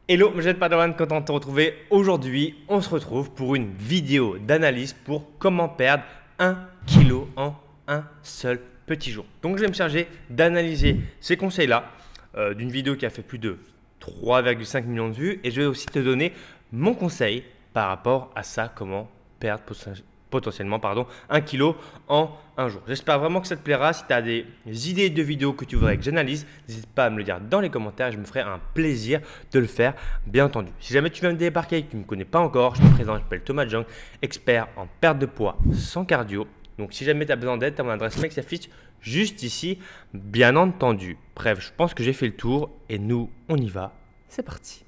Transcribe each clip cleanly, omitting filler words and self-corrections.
Hello, je suis Padawan, content de te retrouver. Aujourd'hui, on se retrouve pour une vidéo d'analyse pour comment perdre 1 kg en un seul petit jour. Donc, je vais me charger d'analyser ces conseils-là d'une vidéo qui a fait plus de 3,5 millions de vues et je vais aussi te donner mon conseil par rapport à ça, comment perdre potentiellement 1 kg en un jour. J'espère vraiment que ça te plaira. Si tu as des idées de vidéos que tu voudrais que j'analyse, n'hésite pas à me le dire dans les commentaires. Je me ferai un plaisir de le faire, bien entendu. Si jamais tu viens de débarquer et que tu ne me connais pas encore, je me présente, je m'appelle Thomas Jung, expert en perte de poids sans cardio. Donc si jamais tu as besoin d'aide, tu as mon adresse mail qui s'affiche juste ici, bien entendu. Bref, je pense que j'ai fait le tour et nous, on y va. C'est parti.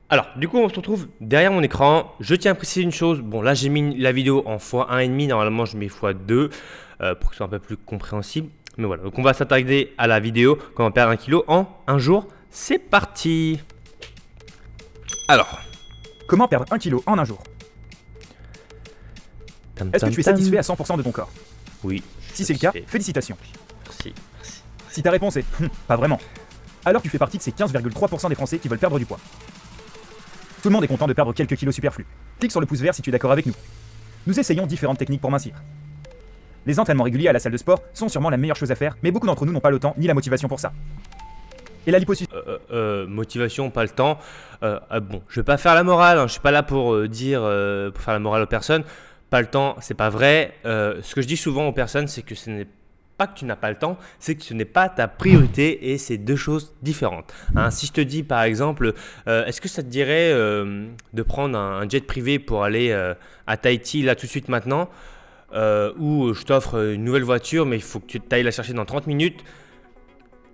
Alors, du coup, on se retrouve derrière mon écran. Je tiens à préciser une chose. Bon, là, j'ai mis la vidéo en x1,5. Normalement, je mets x2 pour que ce soit un peu plus compréhensible. Mais voilà, donc on va s'attarder à la vidéo comment perdre 1 kg en un jour. C'est parti. Alors, comment perdre 1 kg en un jour? Est-ce que tu es satisfait à 100% de ton corps? Oui. Si c'est le cas, félicitations. Merci. Si ta réponse est pas vraiment, alors tu fais partie de ces 15,3% des Français qui veulent perdre du poids. Tout le monde est content de perdre quelques kilos superflus. Clique sur le pouce vert si tu es d'accord avec nous. Nous essayons différentes techniques pour mincir. Les entraînements réguliers à la salle de sport sont sûrement la meilleure chose à faire, mais beaucoup d'entre nous n'ont pas le temps ni la motivation pour ça. Et la liposuction. Motivation, pas le temps. Bon, je vais pas faire la morale, hein. Je suis pas là pour pour faire la morale aux personnes. Pas le temps, c'est pas vrai. Ce que je dis souvent aux personnes, c'est que ce n'est pas que tu n'as pas le temps, c'est que ce n'est pas ta priorité et c'est deux choses différentes. Hein, si je te dis par exemple, est-ce que ça te dirait de prendre un jet privé pour aller à Tahiti là tout de suite maintenant, ou je t'offre une nouvelle voiture mais il faut que tu ailles la chercher dans 30 minutes,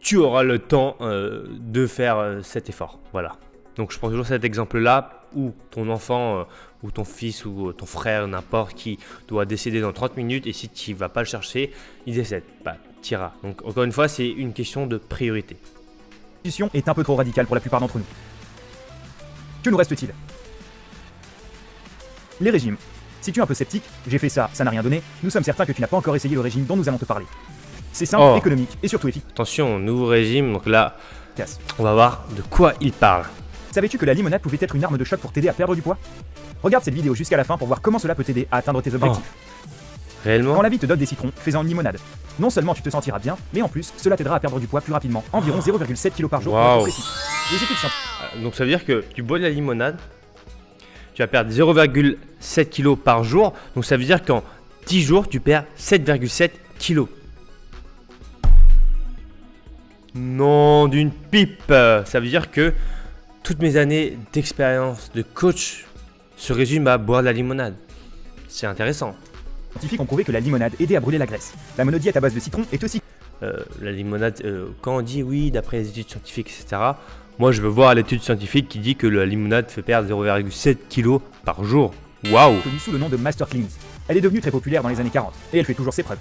tu auras le temps de faire cet effort. Voilà. Donc je prends toujours cet exemple-là où ton enfant ou ton fils ou ton frère, n'importe qui, doit décéder dans 30 minutes et si tu ne vas pas le chercher, il décède. Bah, tu iras. Donc encore une fois, c'est une question de priorité. La solution est un peu trop radicale pour la plupart d'entre nous. Que nous reste-t-il? Les régimes. Si tu es un peu sceptique, j'ai fait ça, ça n'a rien donné, nous sommes certains que tu n'as pas encore essayé le régime dont nous allons te parler. C'est simple, économique et surtout efficace. Attention, nouveau régime, donc là, on va voir de quoi il parle. Savais-tu que la limonade pouvait être une arme de choc pour t'aider à perdre du poids? Regarde cette vidéo jusqu'à la fin pour voir comment cela peut t'aider à atteindre tes objectifs. Réellement? Quand la vie te donne des citrons, fais-en une limonade. Non seulement tu te sentiras bien, mais en plus, cela t'aidera à perdre du poids plus rapidement, environ 0,7 kg par jour pour être précis. Les études scientifiques. Donc ça veut dire que tu bois de la limonade, tu vas perdre 0,7 kg par jour, donc ça veut dire qu'en 10 jours, tu perds 7,7 kg. Non, d'une pipe. Ça veut dire que toutes mes années d'expérience de coach se résument à boire de la limonade. C'est intéressant. Les scientifiques ont prouvé que la limonade aidait à brûler la graisse. La monodiète à base de citron est aussi... La limonade, quand on dit oui, d'après les études scientifiques, etc., moi je veux voir l'étude scientifique qui dit que la limonade fait perdre 0,7 kg par jour. Waouh! Connue sous le nom de Master Cleanse. Elle est devenue très populaire dans les années 40 et elle fait toujours ses preuves.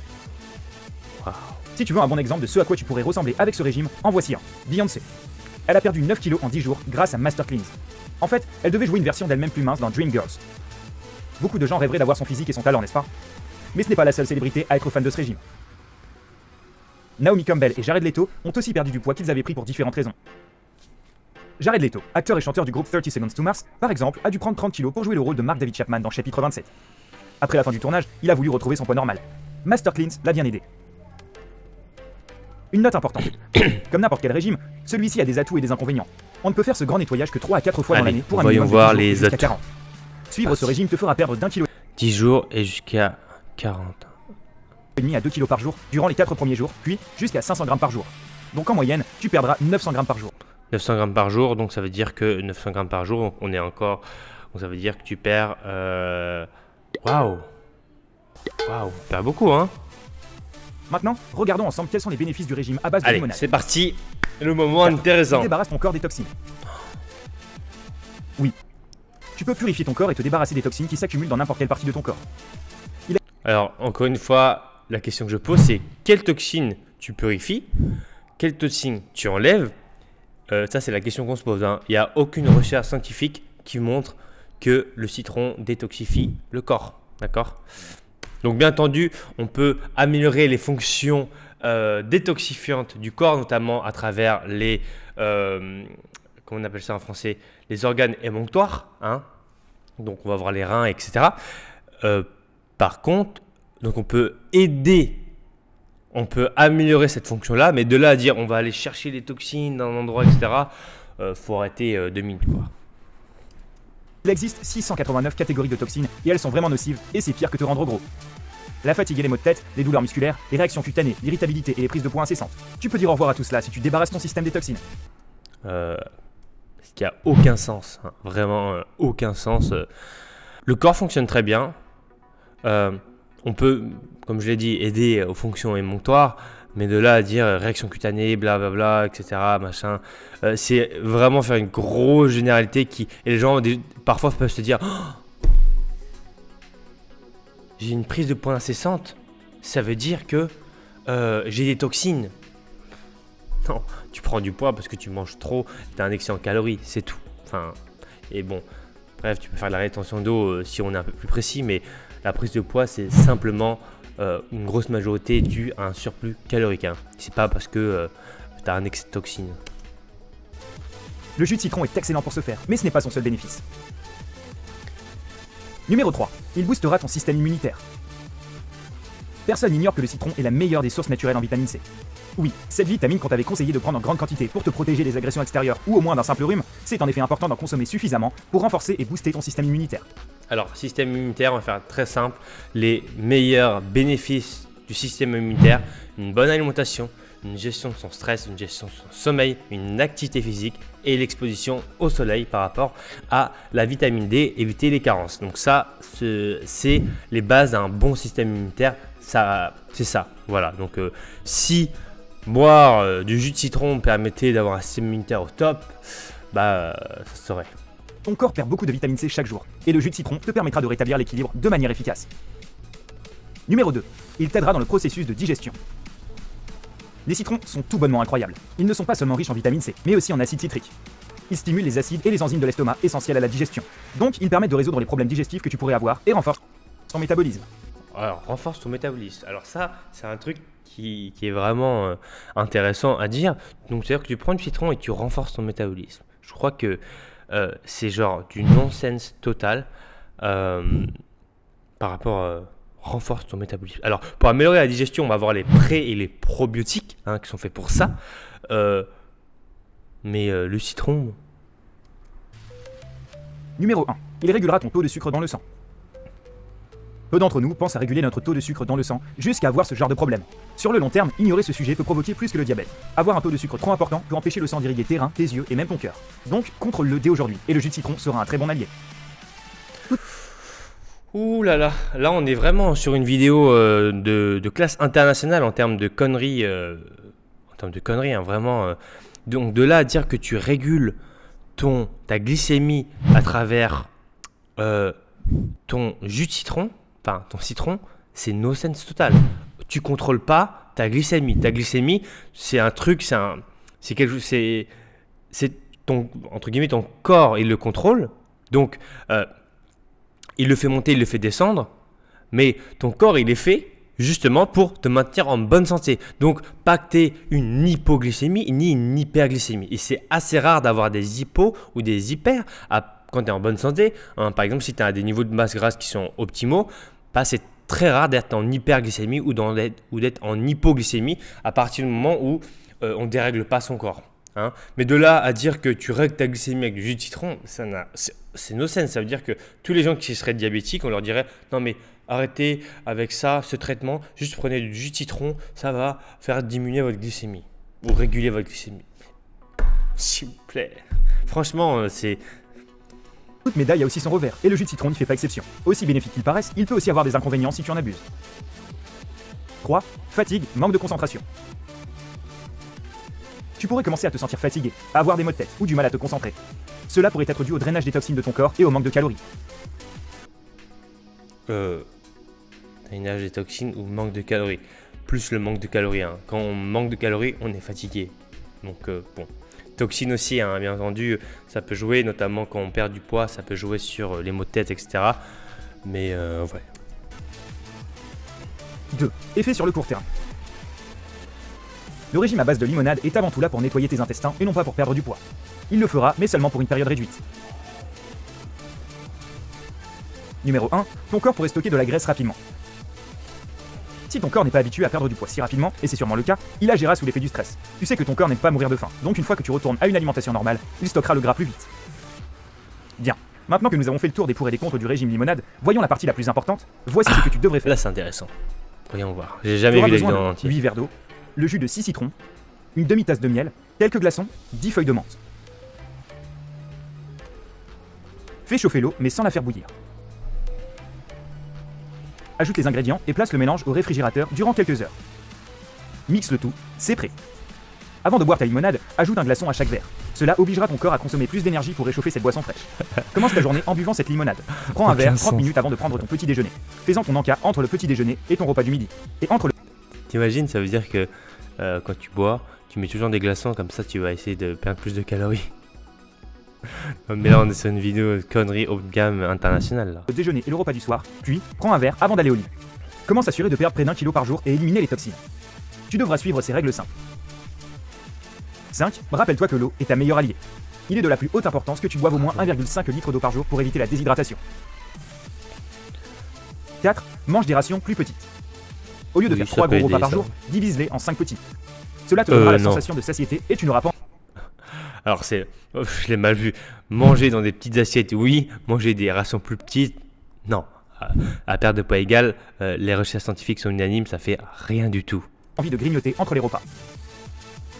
Wow. Si tu veux un bon exemple de ce à quoi tu pourrais ressembler avec ce régime, en voici un. Beyoncé. Elle a perdu 9 kg en 10 jours grâce à Master Cleanse. En fait, elle devait jouer une version d'elle-même plus mince dans Dreamgirls. Beaucoup de gens rêveraient d'avoir son physique et son talent, n'est-ce pas? Mais ce n'est pas la seule célébrité à être fan de ce régime. Naomi Campbell et Jared Leto ont aussi perdu du poids qu'ils avaient pris pour différentes raisons. Jared Leto, acteur et chanteur du groupe 30 Seconds to Mars, par exemple, a dû prendre 30 kg pour jouer le rôle de Mark David Chapman dans Chapitre 27. Après la fin du tournage, il a voulu retrouver son poids normal. Master Cleanse l'a bien aidé. Une note importante. Comme n'importe quel régime, celui-ci a des atouts et des inconvénients. On ne peut faire ce grand nettoyage que 3 à 4 fois dans l'année pour un minimum de 10 jours et jusqu'à 40. Suivre ce régime te fera perdre d'1 kg 10 jours et jusqu'à 40. et demi à 2 kg par jour durant les 4 premiers jours, puis jusqu'à 500 g par jour. Donc en moyenne, tu perdras 900 g par jour. 900 g par jour, donc ça veut dire que 900 g par jour, on est encore... Donc ça veut dire que tu perds... Waouh! Waouh, tu perds beaucoup, hein? Maintenant, regardons ensemble quels sont les bénéfices du régime à base de limonade. Allez, c'est parti, le moment intéressant. Débarrasse ton corps des toxines. Oui. Tu peux purifier ton corps et te débarrasser des toxines qui s'accumulent dans n'importe quelle partie de ton corps. Alors, encore une fois, la question que je pose, c'est quelles toxines tu purifies? Quelles toxines tu enlèves? Ça, c'est la question qu'on se pose, hein. Il n'y a aucune recherche scientifique qui montre que le citron détoxifie le corps. D'accord? Donc bien entendu, on peut améliorer les fonctions détoxifiantes du corps, notamment à travers les comment on appelle ça en français, les organes émonctoires, hein. Donc on va voir les reins, etc. Par contre, donc on peut améliorer cette fonction-là, mais de là à dire on va aller chercher les toxines dans un endroit, etc., faut arrêter 2 minutes, quoi. Il existe 689 catégories de toxines et elles sont vraiment nocives et c'est pire que te rendre gros. La fatigue et les maux de tête, les douleurs musculaires, les réactions cutanées, l'irritabilité et les prises de poids incessantes. Tu peux dire au revoir à tout cela si tu débarrasses ton système des toxines. Ce qui a aucun sens, hein, vraiment aucun sens. Le corps fonctionne très bien. On peut, comme je l'ai dit, aider aux fonctions émonctoires, mais de là à dire réaction cutanée, blablabla, etc., machin, c'est vraiment faire une grosse généralité et les gens parfois peuvent se dire oh, j'ai une prise de poids incessante, ça veut dire que j'ai des toxines. Non, tu prends du poids parce que tu manges trop, tu as un excès en calories, c'est tout. Enfin, et bon, bref, tu peux faire de la rétention d'eau si on est un peu plus précis, mais la prise de poids, c'est simplement une grosse majorité due à un surplus calorique. Hein. C'est pas parce que tu as un excès de toxines. Le jus de citron est excellent pour ce faire, mais ce n'est pas son seul bénéfice. Numéro 3. Il boostera ton système immunitaire. Personne n'ignore que le citron est la meilleure des sources naturelles en vitamine C. Oui, cette vitamine qu'on t'avait conseillé de prendre en grande quantité pour te protéger des agressions extérieures ou au moins d'un simple rhume, c'est en effet important d'en consommer suffisamment pour renforcer et booster ton système immunitaire. Alors, système immunitaire, on va faire très simple. Les meilleurs bénéfices du système immunitaire, une bonne alimentation, une gestion de son stress, une gestion de son sommeil, une activité physique et l'exposition au soleil par rapport à la vitamine D, éviter les carences. Donc ça, c'est les bases d'un bon système immunitaire. C'est ça, voilà. Donc si boire du jus de citron permettait d'avoir un système immunitaire au top, ça serait. Ton corps perd beaucoup de vitamine C chaque jour, et le jus de citron te permettra de rétablir l'équilibre de manière efficace. Numéro 2. Il t'aidera dans le processus de digestion. Les citrons sont tout bonnement incroyables. Ils ne sont pas seulement riches en vitamine C, mais aussi en acide citrique. Ils stimulent les acides et les enzymes de l'estomac essentiels à la digestion. Donc, ils permettent de résoudre les problèmes digestifs que tu pourrais avoir et renforcent ton métabolisme. Alors, renforce ton métabolisme. Alors ça, c'est un truc qui est vraiment intéressant à dire. Donc, c'est-à-dire que tu prends du citron et tu renforces ton métabolisme. Je crois que c'est genre du non-sens total par rapport renforce ton métabolisme. Alors, pour améliorer la digestion, on va avoir les pré et les probiotiques hein, qui sont faits pour ça. Mais le citron... Numéro 1. Il régulera ton taux de sucre dans le sang. Peu d'entre nous pensent à réguler notre taux de sucre dans le sang jusqu'à avoir ce genre de problème. Sur le long terme, ignorer ce sujet peut provoquer plus que le diabète. Avoir un taux de sucre trop important peut empêcher le sang d'irriguer tes reins, tes yeux et même ton cœur. Donc, contrôle-le dès aujourd'hui et le jus de citron sera un très bon allié. Ouh là là, là on est vraiment sur une vidéo de classe internationale en termes de conneries. Hein, vraiment. Donc de là à dire que tu régules ta glycémie à travers ton jus de citron, enfin ton citron, c'est no sense total. Tu contrôles pas ta glycémie. Ta glycémie, c'est un truc, c'est quelque chose, c'est ton entre guillemets ton corps, il le contrôle. Donc il le fait monter, il le fait descendre, mais ton corps, il est fait justement pour te maintenir en bonne santé. Donc, pas que tu aies une hypoglycémie ni une hyperglycémie. Et c'est assez rare d'avoir des hypos ou des hyper quand tu es en bonne santé. Hein, par exemple, si tu as des niveaux de masse grasse qui sont optimaux, c'est très rare d'être en hyperglycémie ou d'être en hypoglycémie à partir du moment où on ne dérègle pas son corps. Hein. Mais de là à dire que tu règles ta glycémie avec du jus de citron, c'est no sense. Ça veut dire que tous les gens qui seraient diabétiques, on leur dirait non mais arrêtez avec ça, ce traitement, juste prenez du jus de citron, ça va faire diminuer votre glycémie ou réguler votre glycémie. S'il vous plaît. Franchement, c'est... Toute médaille a aussi son revers, et le jus de citron n'y fait pas exception. Aussi bénéfique qu'il paraisse, il peut aussi avoir des inconvénients si tu en abuses. 3. Fatigue, manque de concentration. Tu pourrais commencer à te sentir fatigué, à avoir des maux de tête ou du mal à te concentrer. Cela pourrait être dû au drainage des toxines de ton corps et au manque de calories. Drainage des toxines ou manque de calories. Plus le manque de calories. Hein. Quand on manque de calories, on est fatigué. Donc bon. Toxines aussi, hein, bien entendu, ça peut jouer, notamment quand on perd du poids, ça peut jouer sur les maux de tête, etc. Mais ouais. 2. Effet sur le court terme. Le régime à base de limonade est avant tout là pour nettoyer tes intestins et non pas pour perdre du poids. Il le fera, mais seulement pour une période réduite. Numéro 1. Ton corps pourrait stocker de la graisse rapidement. Si ton corps n'est pas habitué à perdre du poids si rapidement, et c'est sûrement le cas, il agira sous l'effet du stress. Tu sais que ton corps n'aime pas mourir de faim, donc une fois que tu retournes à une alimentation normale, il stockera le gras plus vite. Bien. Maintenant que nous avons fait le tour des pour et des contre du régime limonade, voyons la partie la plus importante. Voici ce que tu devrais faire. Là, c'est intéressant. Voyons voir. J'ai jamais Tu auras vu les besoin vidéos en de entier. 8 verres d'eau, le jus de 6 citrons, une demi-tasse de miel, quelques glaçons, 10 feuilles de menthe. Fais chauffer l'eau, mais sans la faire bouillir. Ajoute les ingrédients et place le mélange au réfrigérateur durant quelques heures. Mixe le tout, c'est prêt. Avant de boire ta limonade, ajoute un glaçon à chaque verre. Cela obligera ton corps à consommer plus d'énergie pour réchauffer cette boisson fraîche. Commence ta journée en buvant cette limonade. Prends un verre 30 minutes avant de prendre ton petit déjeuner. Fais-en ton encas entre le petit déjeuner et ton repas du midi. Et entre le... T'imagines, ça veut dire que quand tu bois, tu mets toujours des glaçons, comme ça tu vas essayer de perdre plus de calories. Non, mais là on est sur une vidéo de conneries haut de gamme internationale là. Le déjeuner et le repas du soir, puis prends un verre avant d'aller au lit. Comment s'assurer de perdre près d'1 kilo par jour et éliminer les toxines? Tu devras suivre ces règles simples. 5. Rappelle-toi que l'eau est ta meilleure alliée. Il est de la plus haute importance que tu boives au moins 1,5 litre d'eau par jour pour éviter la déshydratation. 4. Mange des rations plus petites. Au lieu de Oui, faire ça 3 peut gros repas aider, par ça. jour, divise-les en 5 petits. Cela te donnera la non. sensation de satiété et tu n'auras pas... Alors c'est... oh, je l'ai mal vu. Manger dans des petites assiettes, oui. Manger des rations plus petites, non. À perte de poids égale, les recherches scientifiques sont unanimes, ça fait rien du tout. envie de grignoter entre les repas.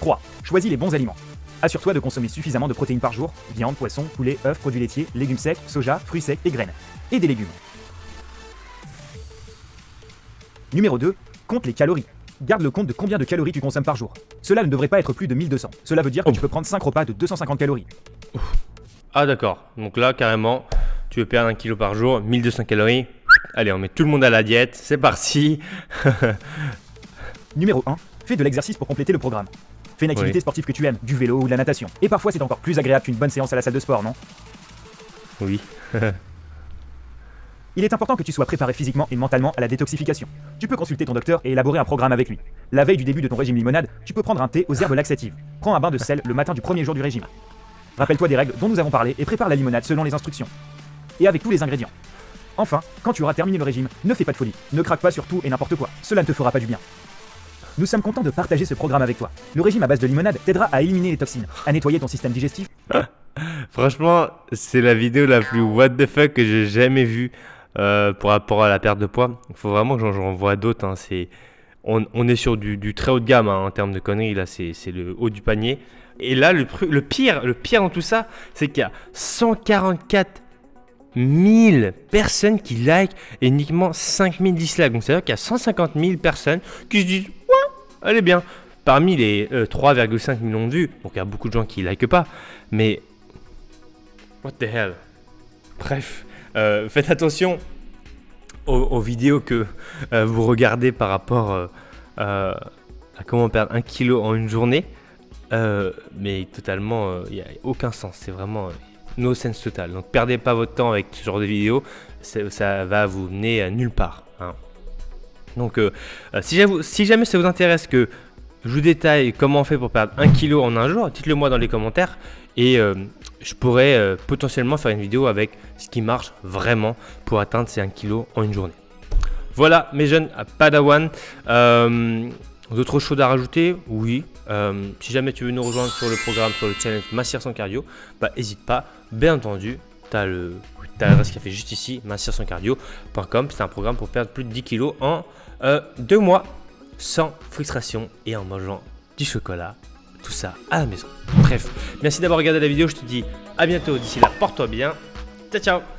3. Choisis les bons aliments. Assure-toi de consommer suffisamment de protéines par jour, viande, poisson, poulet, œufs, produits laitiers, légumes secs, soja, fruits secs et graines. Et des légumes. Numéro 2. Compte les calories. Garde le compte de combien de calories tu consommes par jour. Cela ne devrait pas être plus de 1200. Cela veut dire que tu peux prendre 5 repas de 250 calories. Ah d'accord, donc là carrément, tu veux perdre 1 kg par jour, 1200 calories. Allez, on met tout le monde à la diète, c'est parti. Numéro 1. Fais de l'exercice pour compléter le programme. Fais une activité sportive que tu aimes, du vélo ou de la natation. Et parfois c'est encore plus agréable qu'une bonne séance à la salle de sport, non? Oui. Il est important que tu sois préparé physiquement et mentalement à la détoxification. Tu peux consulter ton docteur et élaborer un programme avec lui. La veille du début de ton régime limonade, tu peux prendre un thé aux herbes laxatives. Prends un bain de sel le matin du premier jour du régime. Rappelle-toi des règles dont nous avons parlé et prépare la limonade selon les instructions. Et avec tous les ingrédients. Enfin, quand tu auras terminé le régime, ne fais pas de folie. Ne craque pas sur tout et n'importe quoi. Cela ne te fera pas du bien. Nous sommes contents de partager ce programme avec toi. Le régime à base de limonade t'aidera à éliminer les toxines, à nettoyer ton système digestif. Franchement, c'est la vidéo la plus what the fuck que j'ai jamais vue pour rapport à la perte de poids. Il faut vraiment que j'en vois d'autres. Hein. On est sur du très haut de gamme hein, en termes de conneries. Là, c'est le haut du panier. Et là, le pire dans tout ça, c'est qu'il y a 144 000 personnes qui like et uniquement 5 000 dislikes. Donc, c'est-à-dire qu'il y a 150 000 personnes qui se disent « Ouais, elle est bien ». Parmi les 3,5 millions de vues, donc il y a beaucoup de gens qui ne likent pas, mais what the hell. Bref, faites attention aux vidéos que vous regardez par rapport à comment perdre 1 kilo en une journée, mais totalement, il n'y a aucun sens, c'est vraiment no sense total. Donc perdez pas votre temps avec ce genre de vidéos, ça va vous mener à nulle part. Hein. Donc si jamais ça vous intéresse que je vous détaille comment on fait pour perdre 1 kg en un jour, dites-le moi dans les commentaires et je pourrais potentiellement faire une vidéo avec ce qui marche vraiment pour atteindre ces 1 kg en une journée. Voilà mes jeunes Padawan. D'autres choses à rajouter? Oui. Si jamais tu veux nous rejoindre sur le programme, sur le challenge Mincir sans cardio, bah n'hésite pas. Bien entendu, tu as l'adresse qui est fait juste ici, mincirsanscardio.com. C'est un programme pour perdre plus de 10 kg en 2 mois. Sans frustration et en mangeant du chocolat, tout ça à la maison. Bref, merci d'avoir regardé la vidéo, je te dis à bientôt, d'ici là, porte-toi bien, ciao ciao.